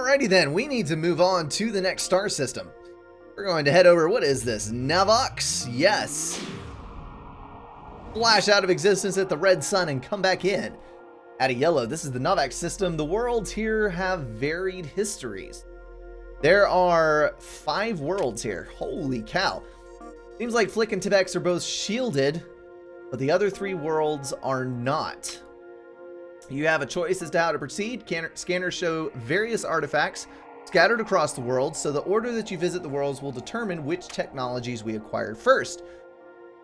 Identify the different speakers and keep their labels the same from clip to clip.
Speaker 1: Alrighty then, we need to move on to the next star system. We're going to head over, what is this, Navox? Yes. Flash out of existence at the red sun and come back in at a yellow. This is the Navox system. The worlds here have varied histories. There are 5 worlds here. Holy cow. Seems like Flick and Tibex are both shielded, but the other 3 worlds are not. You have a choice as to how to proceed. Scanners show various artifacts scattered across the world, so the order that you visit the worlds will determine which technologies we acquire first.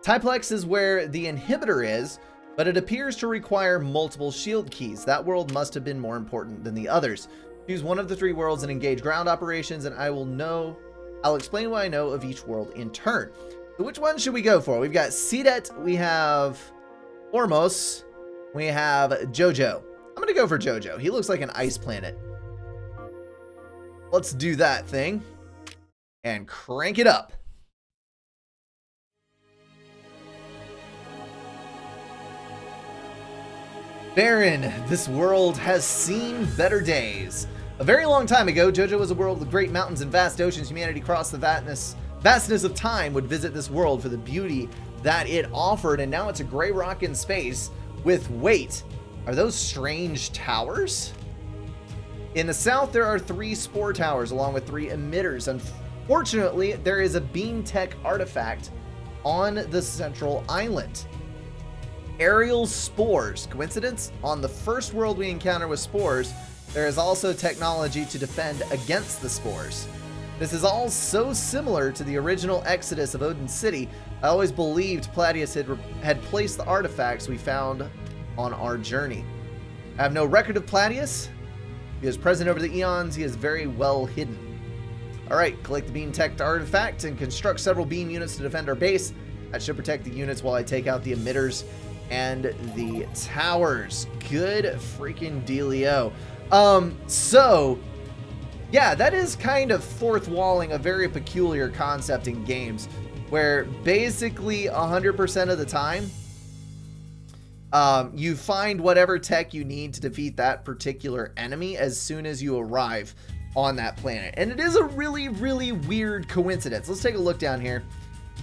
Speaker 1: Typlex is where the inhibitor is, but it appears to require multiple shield keys. That world must have been more important than the others. Choose one of the 3 worlds and engage ground operations, and I'll explain what I know of each world in turn. So which one should we go for? We've got Cedet, we have Ormos, we have Jojo. I'm gonna go for Jojo. He looks like an ice planet. Let's do that thing and crank it up. Baron, this world has seen better days. A very long time ago, Jojo was a world with great mountains and vast oceans. Humanity across the vastness of time would visit this world for the beauty that it offered, and now it's a gray rock in space with weight. Are those strange towers? In the south, there are 3 spore towers along with 3 emitters. Unfortunately, there is a beam tech artifact on the central island. Aerial spores. Coincidence? On the first world we encounter with spores, there is also technology to defend against the spores. This is all so similar to the original exodus of Odin City. I always believed Platius had placed the artifacts we found on our journey. I have no record of Platius. He is present over the eons. He is very well hidden. Alright, collect the beam tech artifact and construct several beam units to defend our base. That should protect the units while I take out the emitters and the towers. Good freaking dealio. So yeah, that is kind of fourth walling a very peculiar concept in games, where basically 100% of the time, you find whatever tech you need to defeat that particular enemy as soon as you arrive on that planet. And it is a really, really weird coincidence. Let's take a look down here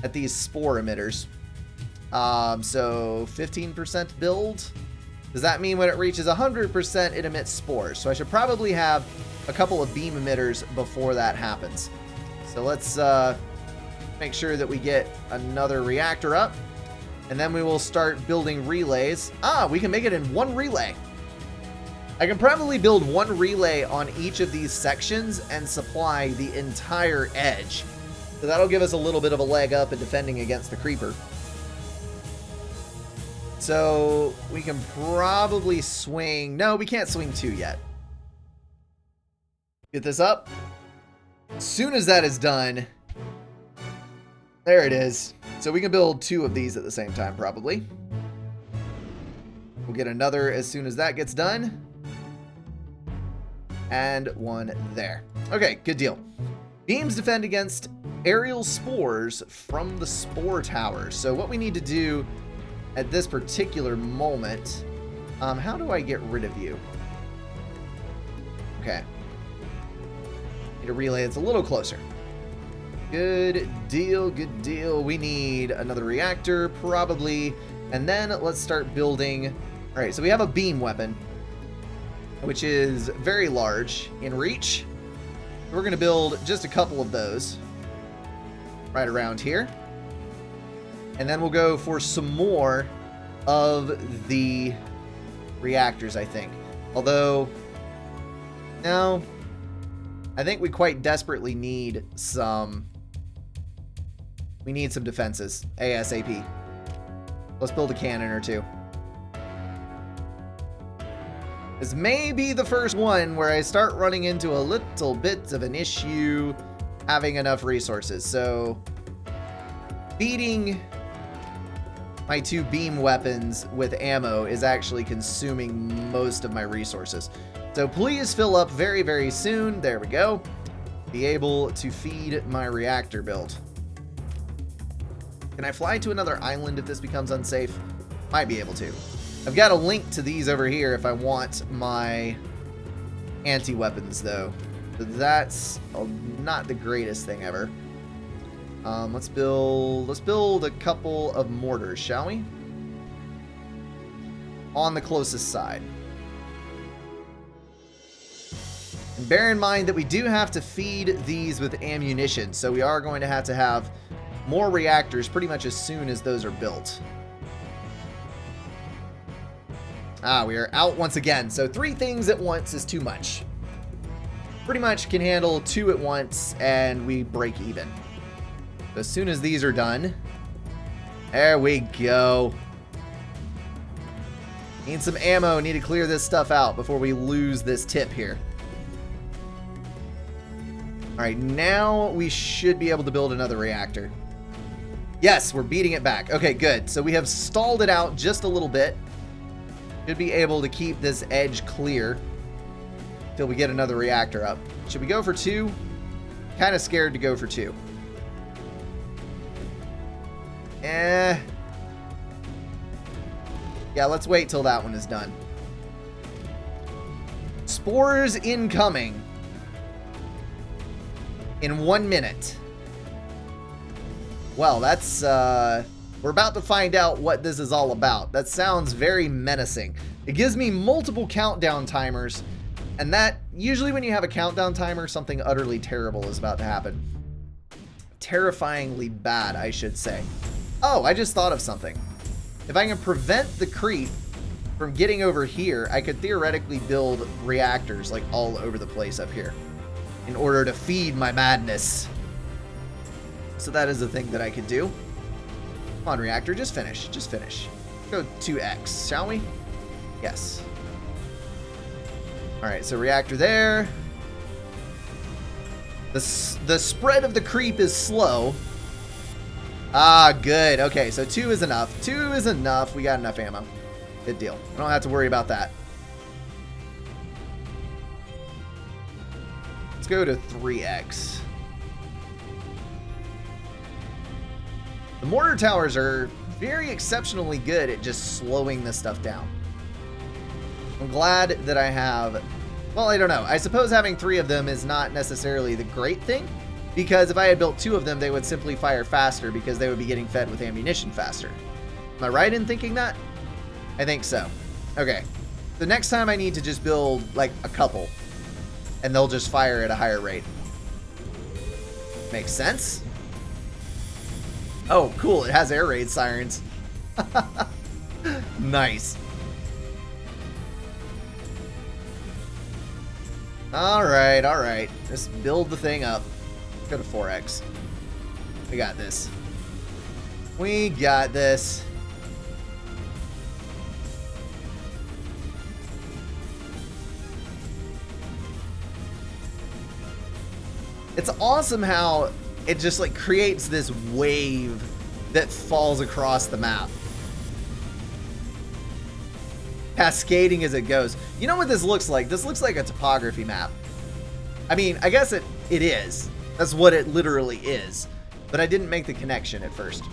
Speaker 1: at these spore emitters. So 15% build. Does that mean when it reaches 100%, it emits spores? So I should probably have a couple of beam emitters before that happens. So let's make sure that we get another reactor up, and then we will start building relays. We can make it in 1 relay. I can probably build 1 relay on each of these sections and supply the entire edge. So that'll give us a little bit of a leg up in defending against the creeper. So we can probably swing. No, we can't swing 2 yet. Get this up. As soon as that is done, there it is. So we can build 2 of these at the same time, probably. We'll get another as soon as that gets done. And 1 there. Okay, good deal. Beams defend against aerial spores from the spore towers. So what we need to do at this particular moment, how do I get rid of you? Okay. Need a relay that's a little closer. Good deal, good deal. We need another reactor, probably. And then let's start building. All right, so we have a beam weapon, which is very large in reach. We're going to build just a couple of those right around here. And then we'll go for some more of the reactors, I think. Although, no, I think we quite desperately need some. We need some defenses ASAP. Let's build a cannon or 2. This may be the first one where I start running into a little bit of an issue having enough resources. So feeding my 2 beam weapons with ammo is actually consuming most of my resources. So please fill up very, very soon. There we go. Be able to feed my reactor build. Can I fly to another island if this becomes unsafe? Might be able to. I've got a link to these over here if I want my anti-weapons, though. So that's not the greatest thing ever. Let's build a couple of mortars, shall we? On the closest side. And bear in mind that we do have to feed these with ammunition, so we are going to have more reactors pretty much as soon as those are built. Ah, we are out once again. So 3 things at once is too much. Pretty much can handle 2 at once and we break even. As soon as these are done, there we go. Need some ammo, need to clear this stuff out before we lose this tip here. Alright, now we should be able to build another reactor. Yes, we're beating it back. Okay, good. So we have stalled it out just a little bit. Should be able to keep this edge clear till we get another reactor up. Should we go for 2? Kind of scared to go for 2. Yeah, let's wait till that one is done. Spores incoming in 1 minute. Well, that's, we're about to find out what this is all about. That sounds very menacing. It gives me multiple countdown timers, and that, usually when you have a countdown timer, something utterly terrible is about to happen. Terrifyingly bad, I should say. Oh, I just thought of something. If I can prevent the creep from getting over here, I could theoretically build reactors like all over the place up here in order to feed my madness. So that is a thing that I could do. Come on, reactor, just finish. Just finish. Go 2x, shall we? Yes. Alright, so reactor there. The spread of the creep is slow. Ah, good. Okay, so 2 is enough. 2 is enough. We got enough ammo. Good deal. I don't have to worry about that. Let's go to 3x. The mortar towers are very exceptionally good at just slowing this stuff down. I'm glad that I have... Well, I don't know. I suppose having 3 of them is not necessarily the great thing, because if I had built 2 of them, they would simply fire faster because they would be getting fed with ammunition faster. Am I right in thinking that? I think so. Okay. The next time I need to just build, like, a couple, and they'll just fire at a higher rate. Makes sense? Oh, cool. It has air raid sirens. Nice. Alright, alright. Just build the thing up. Go to 4x. We got this. We got this. It's awesome how it just like creates this wave that falls across the map, cascading as it goes. You know what this looks like? This looks like a topography map. I mean, I guess it is. That's what it literally is. But I didn't make the connection at first.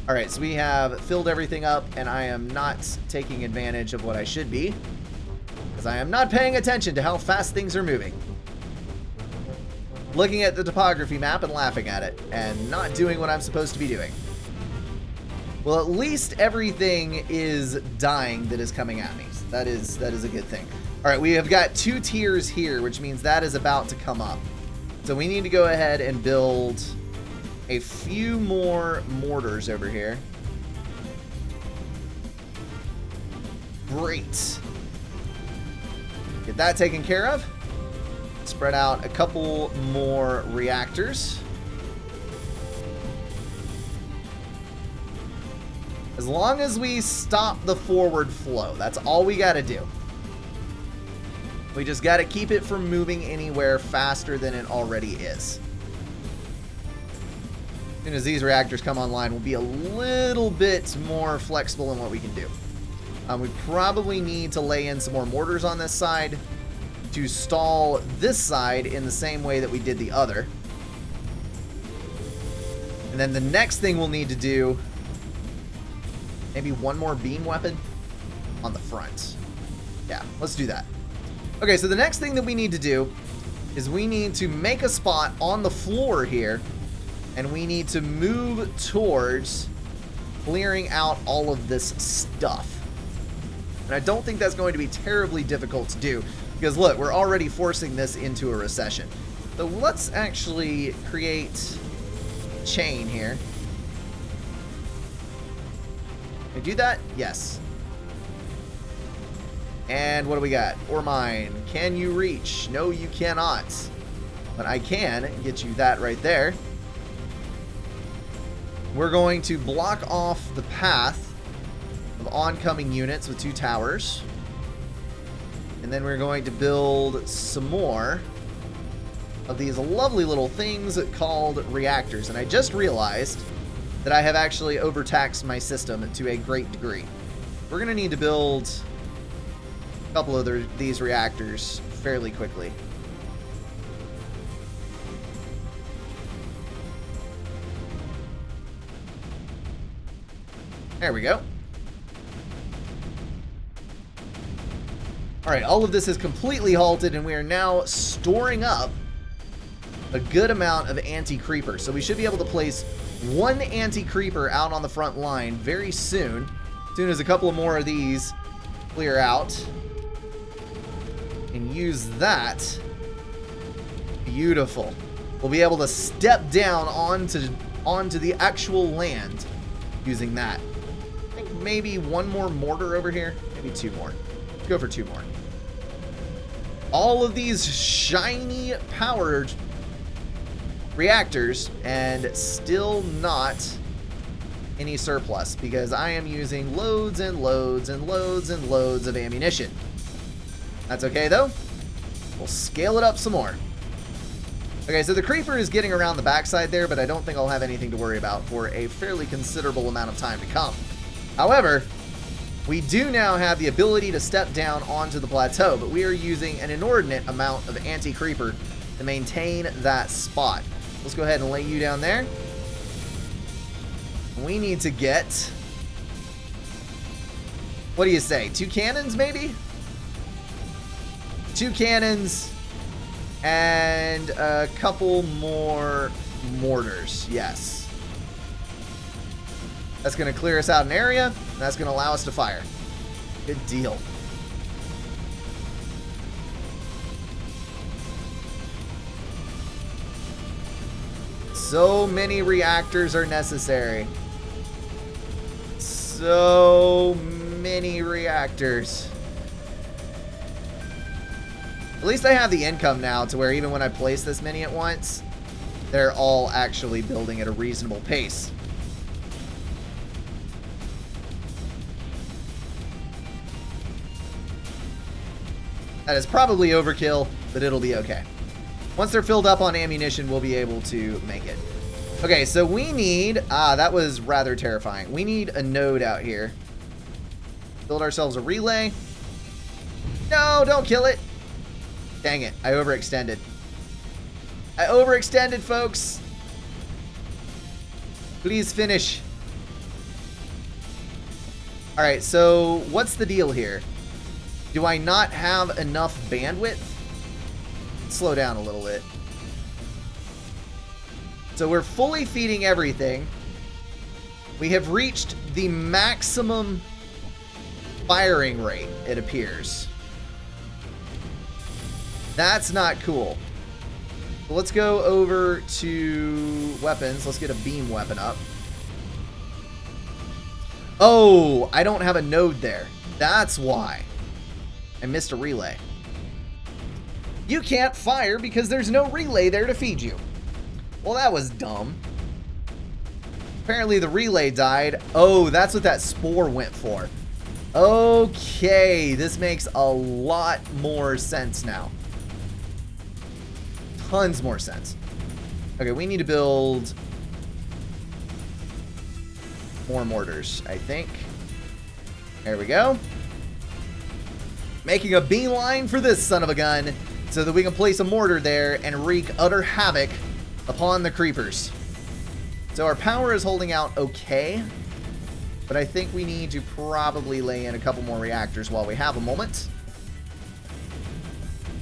Speaker 1: Alright, so we have filled everything up, and I am not taking advantage of what I should be, because I am not paying attention to how fast things are moving. Looking at the topography map and laughing at it, and not doing what I'm supposed to be doing. Well, at least everything is dying that is coming at me. So that is a good thing. Alright, we have got 2 tiers here, which means that is about to come up. So we need to go ahead and build a few more mortars over here. Great. Get that taken care of. Spread out a couple more reactors. As long as we stop the forward flow, that's all we gotta do. We just gotta keep it from moving anywhere faster than it already is. As soon as these reactors come online, we'll be a little bit more flexible in what we can do. We probably need to lay in some more mortars on this side to stall this side in the same way that we did the other. And then the next thing we'll need to do, maybe one more beam weapon on the front. Yeah, let's do that. Okay, so the next thing that we need to do is we need to make a spot on the floor here, and we need to move towards clearing out all of this stuff. And I don't think that's going to be terribly difficult to do, because look, we're already forcing this into a recession. So let's actually create a chain here. Can we do that? Yes. And what do we got? Ore mine. Can you reach? No, you cannot. But I can get you that right there. We're going to block off the path of oncoming units with 2 towers. And then we're going to build some more of these lovely little things called reactors. And I just realized that I have actually overtaxed my system to a great degree. We're going to need to build a couple of these reactors fairly quickly. There we go. Alright, all of this is completely halted, and we are now storing up a good amount of anti-creeper. So we should be able to place 1 anti-creeper out on the front line very soon. As soon as a couple of more of these clear out. And use that. Beautiful. We'll be able to step down onto the actual land using that. I think maybe 1 more mortar over here. Maybe 2 more. Let's go for 2 more. All of these shiny powered reactors, and still not any surplus, because I am using loads and loads and loads and loads of ammunition. That's okay though. We'll scale it up some more. Okay, so the creeper is getting around the backside there, but I don't think I'll have anything to worry about for a fairly considerable amount of time to come. However, we do now have the ability to step down onto the plateau, but we are using an inordinate amount of anti-creeper to maintain that spot. Let's go ahead and lay you down there. We need to get, what do you say, 2 cannons maybe? 2 cannons and a couple more mortars, yes. That's going to clear us out an area, and that's going to allow us to fire. Good deal. So many reactors are necessary. So many reactors. At least I have the income now to where even when I place this many at once, they're all actually building at a reasonable pace. That is probably overkill, but it'll be okay. Once they're filled up on ammunition, we'll be able to make it. Okay, so we need... that was rather terrifying. We need a node out here. Build ourselves a relay. No, don't kill it. Dang it, I overextended. I overextended, folks. Please finish. Alright, so what's the deal here? Do I not have enough bandwidth? Slow down a little bit. So we're fully feeding everything. We have reached the maximum firing rate, it appears. That's not cool. So let's go over to weapons. Let's get a beam weapon up. Oh, I don't have a node there. That's why. I missed a relay. You can't fire because there's no relay there to feed you. Well, that was dumb. Apparently the relay died. Oh, that's what that spore went for. Okay, this makes a lot more sense now. Tons more sense. Okay, we need to build more mortars, I think. There we go. Making a beeline for this son of a gun so that we can place a mortar there and wreak utter havoc upon the creepers. So our power is holding out okay, but I think we need to probably lay in a couple more reactors while we have a moment.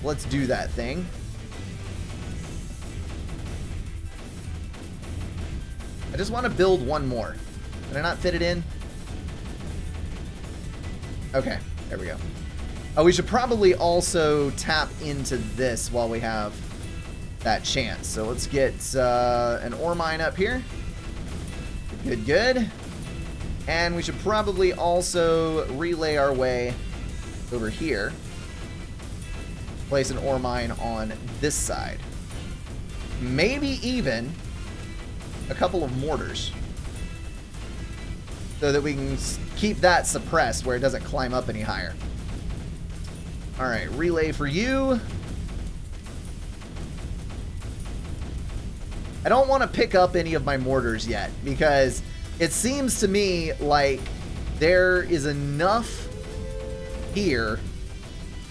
Speaker 1: Let's do that thing. I just want to build one more. Can I not fit it in? Okay, there we go. Oh, we should probably also tap into this while we have that chance. So let's get an ore mine up here. Good, good. And we should probably also relay our way over here. Place an ore mine on this side. Maybe even a couple of mortars. So that we can keep that suppressed where it doesn't climb up any higher. Alright, relay for you. I don't want to pick up any of my mortars yet, because it seems to me like there is enough here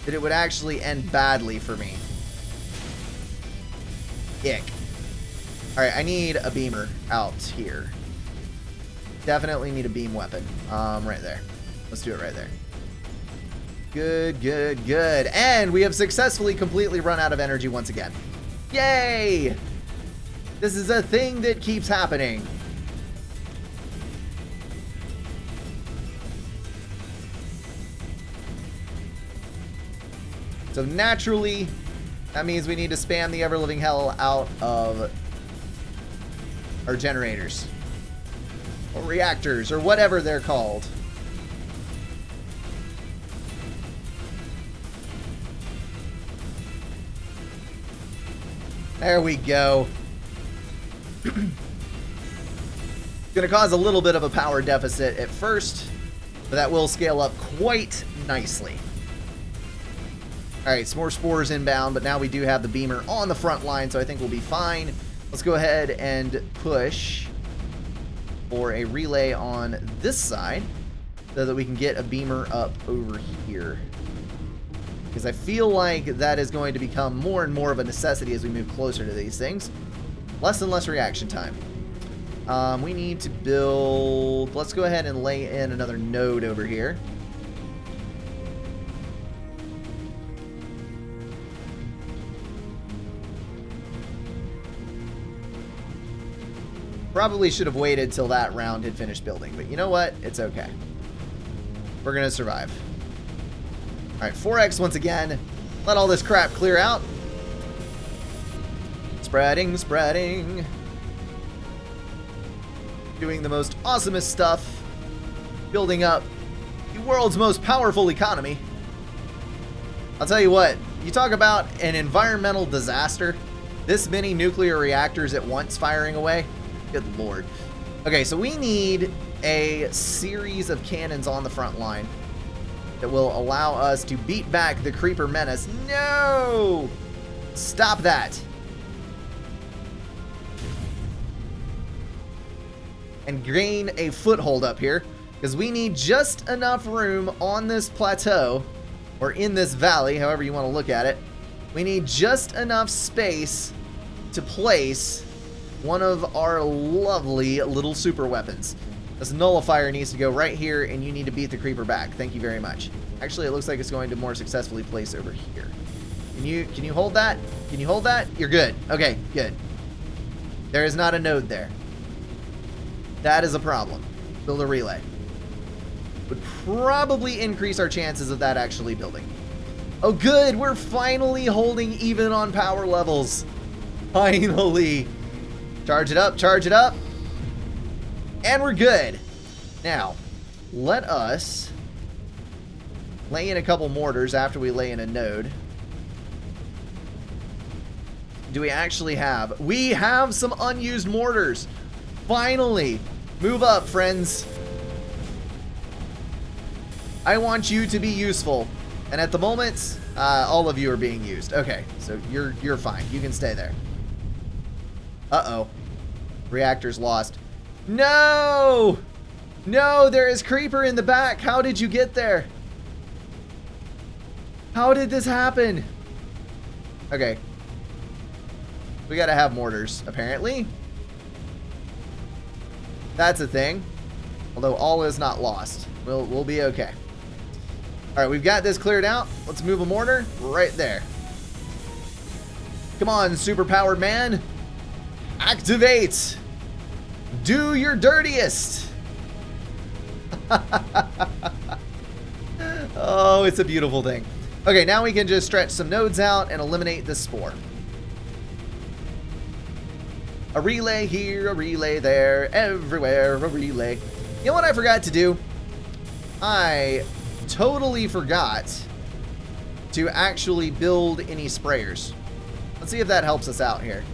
Speaker 1: that it would actually end badly for me. Ick. Alright, I need a beamer out here. Definitely need a beam weapon. Right there. Let's do it right there. Good, good, good. And we have successfully completely run out of energy once again. Yay! This is a thing that keeps happening. So naturally, that means we need to spam the ever-living hell out of our generators. Or reactors, or whatever they're called. There we go. Gonna cause a little bit of a power deficit at first, but that will scale up quite nicely. Alright, some more spores inbound, but now we do have the beamer on the front line, so I think we'll be fine. Let's go ahead and push for a relay on this side so that we can get a beamer up over here. Because I feel like that is going to become more and more of a necessity as we move closer to these things. Less and less reaction time. We need to build... Let's go ahead and lay in another node over here. Probably should have waited till that round had finished building, but you know what? It's okay. We're gonna survive. Alright, 4x once again. Let all this crap clear out. Spreading, spreading. Doing the most awesomest stuff. Building up the world's most powerful economy. I'll tell you what, you talk about an environmental disaster. This many nuclear reactors at once firing away. Good lord. Okay, so we need a series of cannons on the front line that will allow us to beat back the creeper menace. No! Stop that. And gain a foothold up here, because we need just enough room on this plateau, or in this valley, however you want to look at it. We need just enough space to place one of our lovely little super weapons. This nullifier needs to go right here, and you need to beat the creeper back. Thank you very much. Actually, it looks like it's going to more successfully place over here. Can you hold that? Can you hold that? You're good. Okay, good. There is not a node there. That is a problem. Build a relay. Would probably increase our chances of that actually building. Oh good, we're finally holding even on power levels. Finally. Charge it up, charge it up. And we're good. Now, let us lay in a couple mortars after we lay in a node. Do we actually have? We have some unused mortars. Finally. Move up, friends. I want you to be useful. And at the moment, all of you are being used. Okay, so you're fine. You can stay there. Uh-oh. Reactor's lost. No! No, there is creeper in the back. How did you get there? How did this happen? Okay. We gotta have mortars, apparently. That's a thing. Although all is not lost. We'll be okay. Alright, we've got this cleared out. Let's move a mortar right there. Come on, super-powered man. Activate. Do your dirtiest. Oh, it's a beautiful thing. Okay, now we can just stretch some nodes out and eliminate this spore. A relay here, a relay there, everywhere, a relay. You know what I forgot to do? I totally forgot to actually build any sprayers. Let's see if that helps us out here.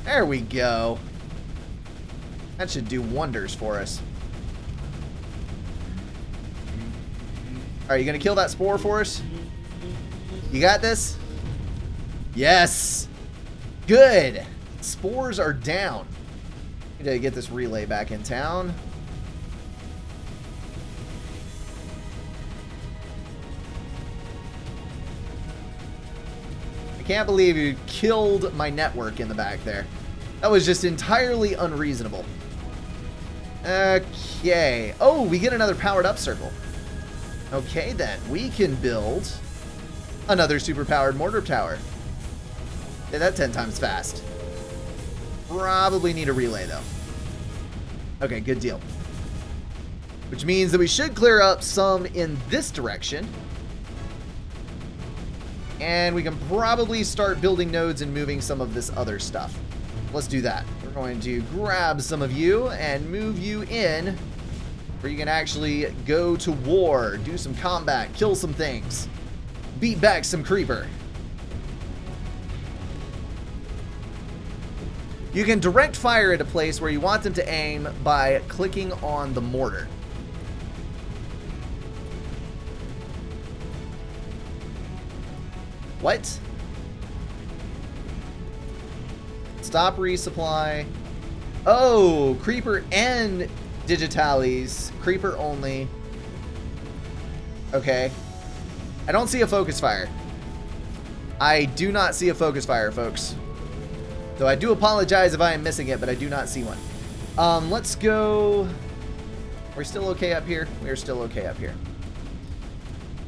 Speaker 1: There we go. That should do wonders for us. Alright, you gonna kill that spore for us? You got this? Yes! Good! Spores are down. Need to get this relay back in town. I can't believe you killed my network in the back there. That was just entirely unreasonable. Okay. Oh, we get another powered up circle. Okay, then. We can build another super powered mortar tower. Yeah, that 10 times fast. Probably need a relay, though. Okay, good deal. Which means that we should clear up some in this direction. And we can probably start building nodes and moving some of this other stuff. Let's do that. We're going to grab some of you and move you in where you can actually go to war, do some combat, kill some things, beat back some creeper. You can direct fire at a place where you want them to aim by clicking on the mortar. What? Stop resupply. Oh, creeper and digitalis. Creeper only. Okay. I don't see a focus fire. I do not see a focus fire, folks. So I do apologize if I am missing it, but I do not see one. Let's go. We're still okay up here. We're still okay up here.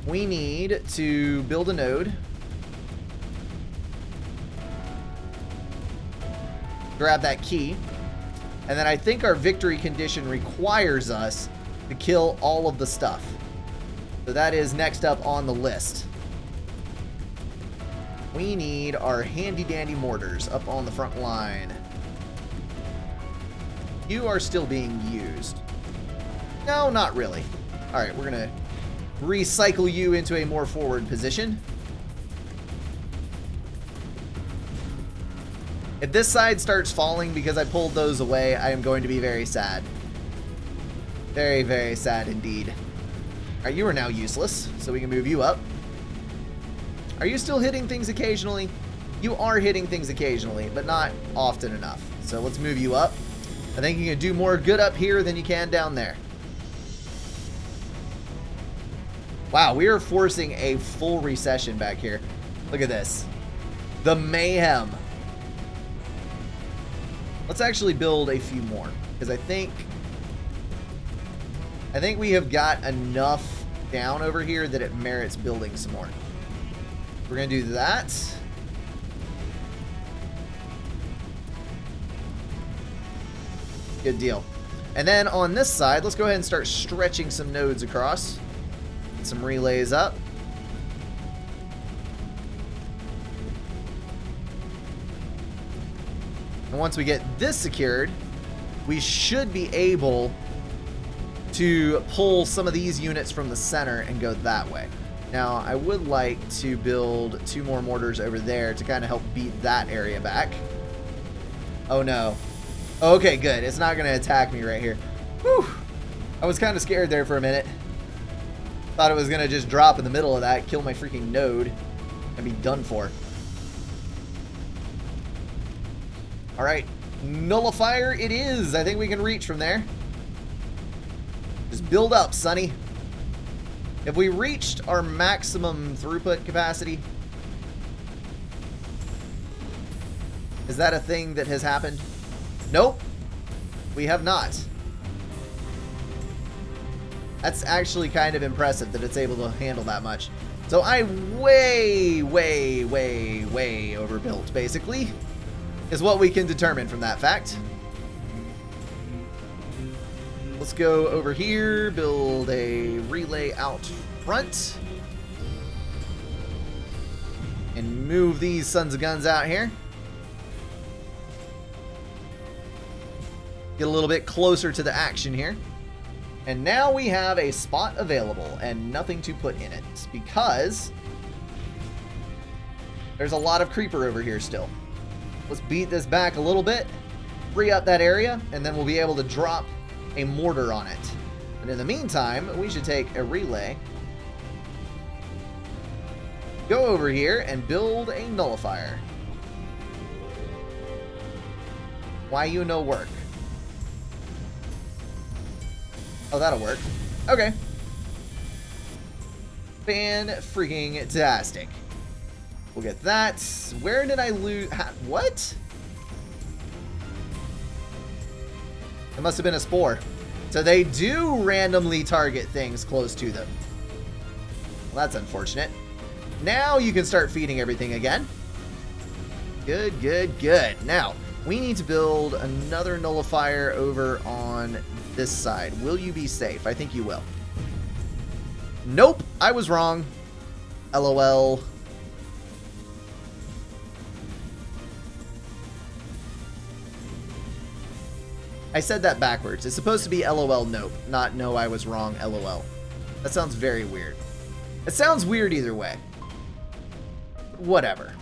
Speaker 1: We need to build a node. Grab that key. And then I think our victory condition requires us to kill all of the stuff. So that is next up on the list. We need our handy dandy mortars up on the front line. You are still being used. No, not really. Alright, we're gonna recycle you into a more forward position. If this side starts falling because I pulled those away, I am going to be very sad. Very, very sad indeed. Alright, you are now useless, so we can move you up. Are you still hitting things occasionally? You are hitting things occasionally, but not often enough. So let's move you up. I think you can do more good up here than you can down there. Wow, we are forcing a full recession back here. Look at this. The mayhem. Let's actually build a few more, because I think we have got enough down over here that it merits building some more. We're going to do that. Good deal. And then on this side, let's go ahead and start stretching some nodes across. Get some relays up. And once we get this secured, we should be able to pull some of these units from the center and go that way. Now, I would like to build 2 more mortars over there to kind of help beat that area back. Oh no. Okay, good. It's not going to attack me right here. Whew. I was kind of scared there for a minute. Thought it was going to just drop in the middle of that, kill my freaking node, and be done for. Alright, nullifier it is. I think we can reach from there. Just build up, Sonny. Have we reached our maximum throughput capacity? Is that a thing that has happened? Nope. We have not. That's actually kind of impressive that it's able to handle that much. So I way overbuilt, basically, is what we can determine from that fact. Let's go over here, build a relay out front. And move these sons of guns out here. Get a little bit closer to the action here. And now we have a spot available and nothing to put in it because there's a lot of creeper over here still. Let's beat this back a little bit, free up that area, and then we'll be able to drop a mortar on it. But in the meantime, we should take a relay, go over here and build a nullifier. Why you no work? Oh, that'll work. Okay. Fan-freaking-tastic. We'll get that. Where did I lose? What? It must have been a spore. So they do randomly target things close to them. Well, that's unfortunate. Now you can start feeding everything again. Good, good, good. Now, we need to build another nullifier over on this side. Will you be safe? I think you will. Nope, I was wrong. LOL. I said that backwards. It's supposed to be LOL nope, not no I was wrong LOL. That sounds very weird. It sounds weird either way. Whatever.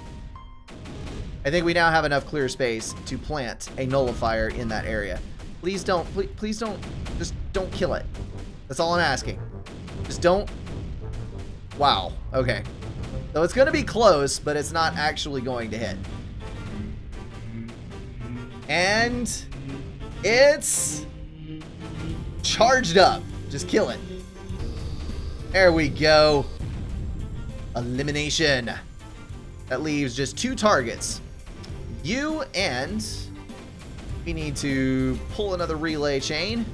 Speaker 1: I think we now have enough clear space to plant a nullifier in that area. Please don't, please don't, just don't kill it. That's all I'm asking. Just don't. Wow, okay. So it's gonna be close, but it's not actually going to hit. And it's charged up. Just kill it. There we go. Elimination. That leaves just 2 targets. You and we need to pull another relay chain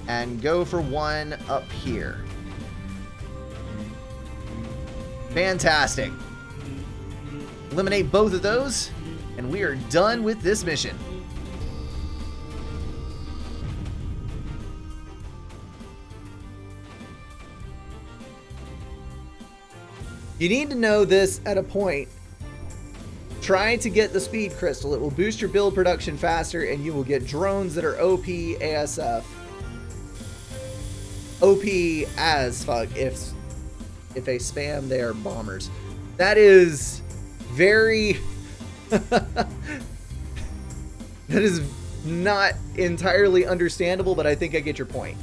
Speaker 1: and go for one up here. Fantastic. Eliminate both of those, and we are done with this mission. You need to know this at a point. Try to get the speed crystal. It will boost your build production faster, and you will get drones that are OP ASF. OP as fuck if they spam their bombers. That is very... that is not entirely understandable, but I think I get your point.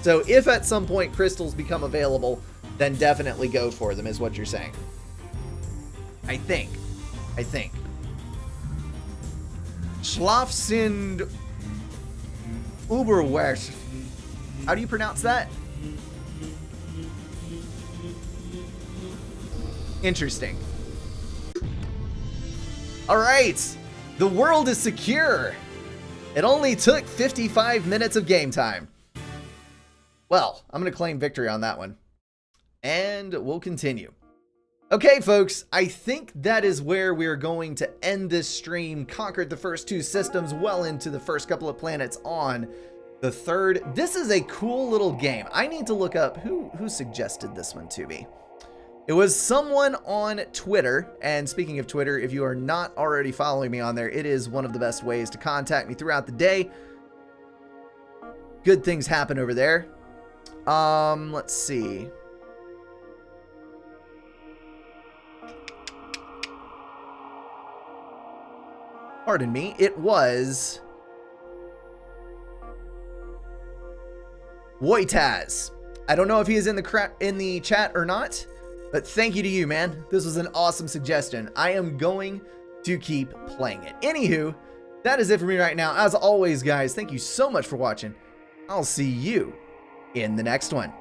Speaker 1: So if at some point crystals become available, then definitely go for them, is what you're saying. I think. Schlafsind Uberwest. How do you pronounce that? Interesting. All right. The world is secure. It only took 55 minutes of game time. Well, I'm going to claim victory on that one. And we'll continue. Okay, folks, I think that is where we're going to end this stream. Conquered the first 2 systems, well into the first couple of planets on the 3rd. This is a cool little game. I need to look up who suggested this one to me. It was someone on Twitter, and speaking of Twitter, if you are not already following me on there, it is one of the best ways to contact me throughout the day. Good things happen over there. Let's see. Pardon me, it was Wojtaz. I don't know if he is in the chat or not, but thank you to you, man. This was an awesome suggestion. I am going to keep playing it. Anywho, that is it for me right now. As always, guys, thank you so much for watching. I'll see you in the next one.